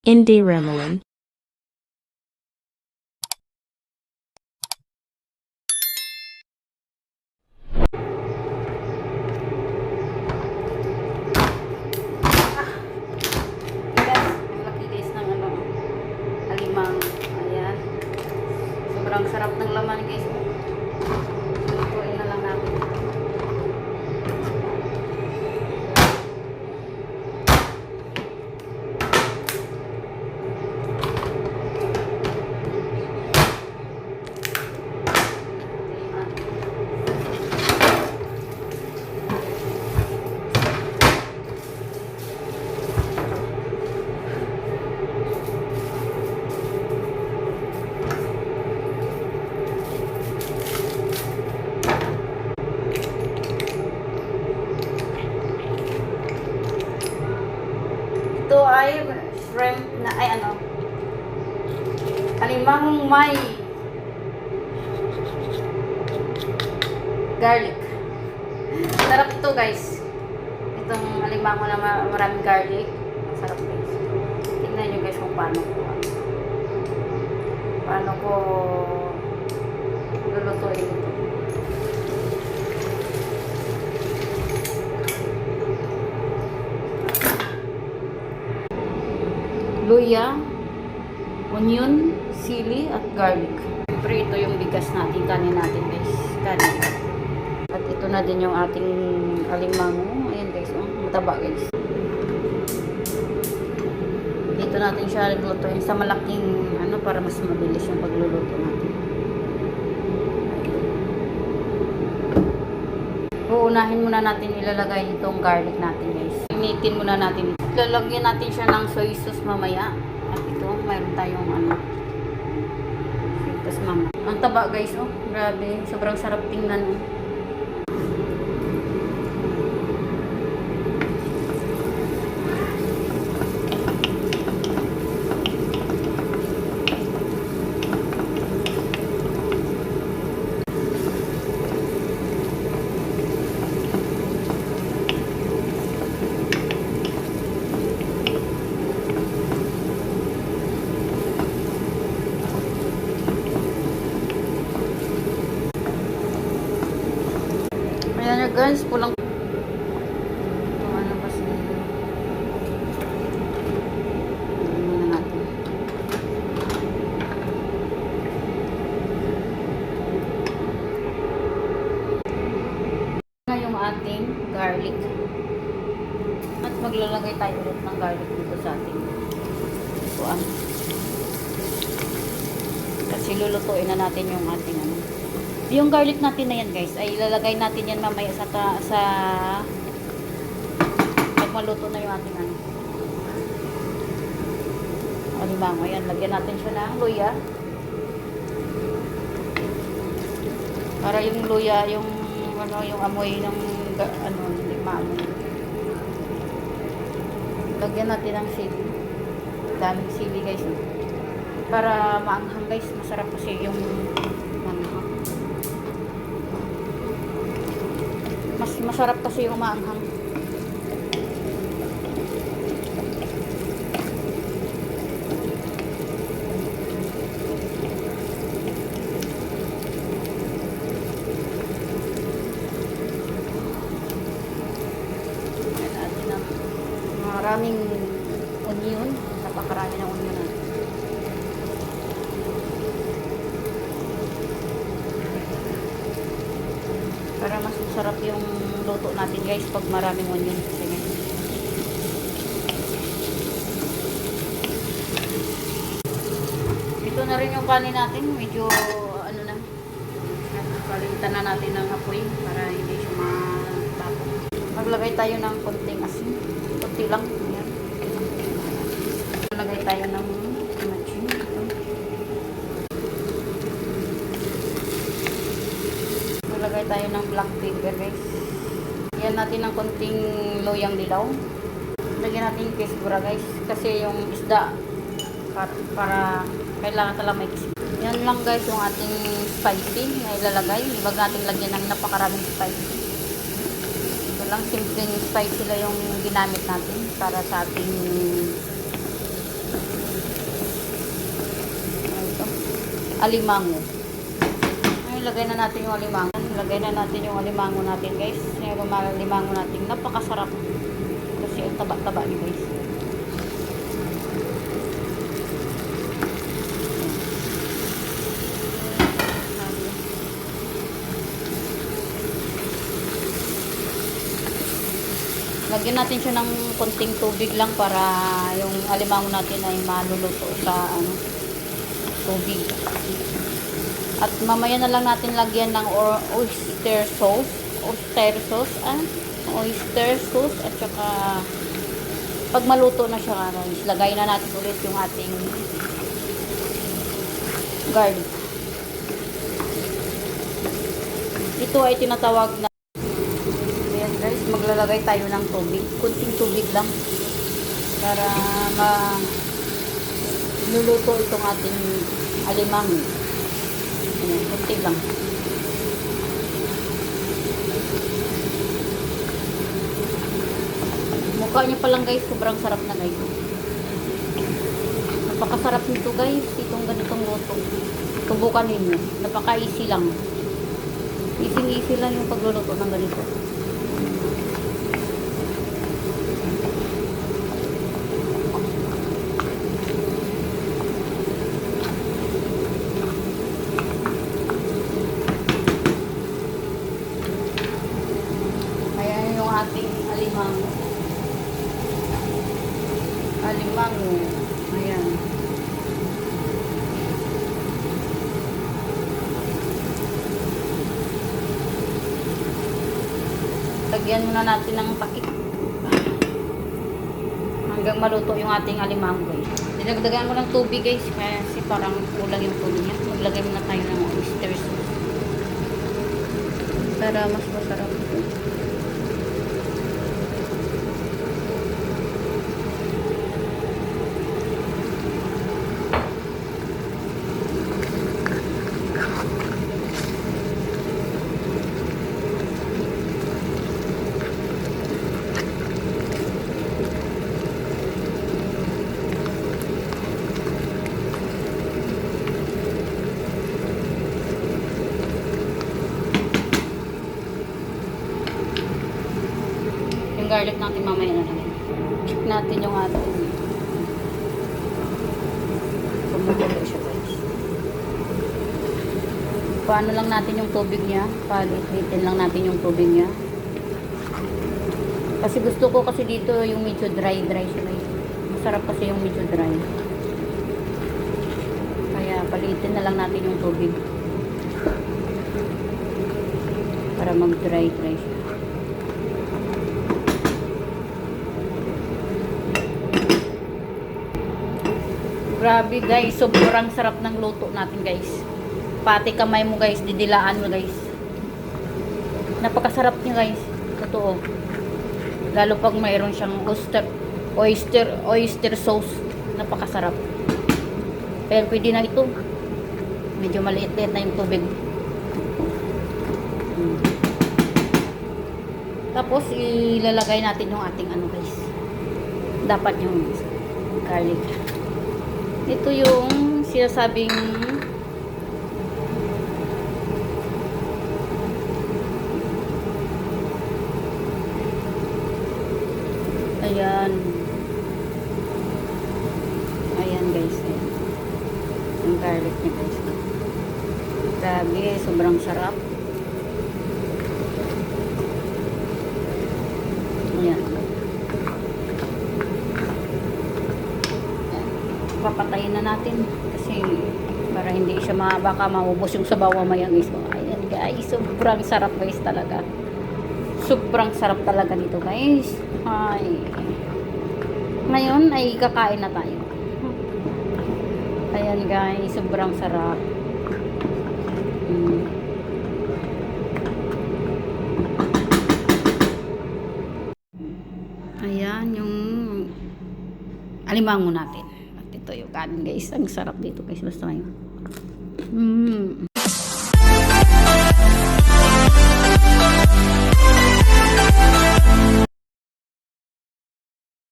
Indie Remelin. Guys, ang laki guys ng alimang. Ayan. Sobrang sarap ng laman guys. Lutuin na lang natin. Ito ay shrimp na, alimang may garlic. Sarap ito guys. Itong alimang na maraming garlic. Sarap guys. Tingnan nyo guys kung paano ko lulutuin ito. Luya, onion, sili, at garlic. Siyempre, ito yung bigas natin, kanin natin guys. Kanin. At ito na din yung ating alimango. Ayan guys, mataba guys. Dito natin siya lulutuin sa malaking para mas mabilis yung pagluluto natin. Uunahin muna natin ilalagay itong garlic natin guys. Initin muna natin. Lalagyan natin siya ng soy sauce mamaya. At ito, mayroon tayong soy sauce mamaya. Ang taba guys, grabe. Sobrang sarap tingnan. Ayan na guys, pulang kasi muna natin. Na yung ating garlic. At maglalagay tayo ulit ng garlic dito sa ating kuan. Kasi lulutuin na natin yung ating yung garlic natin na yan guys, ay ilalagay natin yan mamaya sa pag maluto na yung ating alimango. Ayan, lagyan natin siya ng luya. Para yung luya, yung amoy ng limango. Lagyan natin ng sili. Daming sili guys. Para maanghang guys, masarap kasi yung masarap kasi yung maanghang. Ayan natin ng maraming onion. Napakarami ng onion natin. Para mas masarap yung luto natin guys pag maraming onion. Ito na rin yung kanin natin. Medyo palitan na natin ng apoy para hindi siya matapon. Maglagay tayo ng konting asin. Kunti lang. Ayan. Maglagay tayo ng matchin. Maglagay tayo ng black pepper guys. Yan natin ng konting loyang dilaw. Lagyan natin yung kesbura guys. Kasi yung isda para kailangan talaga may kesbura. Yan lang guys yung ating spicy na ilalagay. Huwag natin lagyan ng napakaraming spicy. Ito lang, simpleng spicy lang yung ginamit natin para sa ating alimango. Ngayon, lagay na natin yung alimango. Lagay na natin yung alimango natin, guys. Yung alimango natin, napakasarap. Kasi ang taba-taba niya, guys. Lagyan natin siya ng konting tubig lang para yung alimango natin ay maluluto sa tubig. At mamaya na lang natin lagyan ng oyster sauce, at saka pag maluto na siya, guys, lagay na natin ulit yung ating garlic. Ito ay tinatawag na, ayan guys, maglalagay tayo ng tubig, kunting tubig lang para luluto itong ating alimango. Ayan, kunti lang. Mukha niya pa lang, guys, sobrang sarap na, guys. Napakasarap nito, guys, itong ganitong luto. Subukan ninyo, napaka-easy lang. Easy lang yung pagluluto ng ganito. Ayan yung ating alimango. Ayan. Lagyan muna natin ng pakik hanggang maluto yung ating alimango, guys. Dinagdagan ko ng tubig, guys, kasi parang kulang yung tubig niya. Maglagay muna tayo ng oyster sauce para mas masarap ito. Yung garlic natin mamaya na lang. Check natin yung ating kumukulo siya, guys. Paano lang natin yung tubig niya? Palit-litin lang natin yung tubig niya. Kasi gusto ko kasi dito yung medyo dry siya, guys. Masarap kasi yung medyo dry. Kaya palitin na lang natin yung tubig para mag-dry siya. Grabe, guys, sobrang sarap ng luto natin, guys. Pati kamay mo, guys, didilaan mo, guys. Napakasarap niya, guys. Totoo. Lalo pag mayroon siyang oyster sauce. Napakasarap. Pero pwede na ito. Medyo maliit-liit na yung tubig. Tapos ilalagay natin yung ating guys. Dapat yung garlic. Ito yung sinasabing ayan guys, ayan. Yung garlic niya, guys. Grabe, sobrang sarap. Ayan. Papatayin na natin kasi para hindi siya baka maubos yung sabaw mamaya, guys. So, ayan guys, sobrang sarap, guys, talaga. Sobrang sarap talaga nito, guys. Ay. Ngayon ay kakain na tayo. Ayan guys, sobrang sarap. Ayan yung alimango natin. At ito yung kanin, guys. Ang sarap dito, guys. Basta ngayon.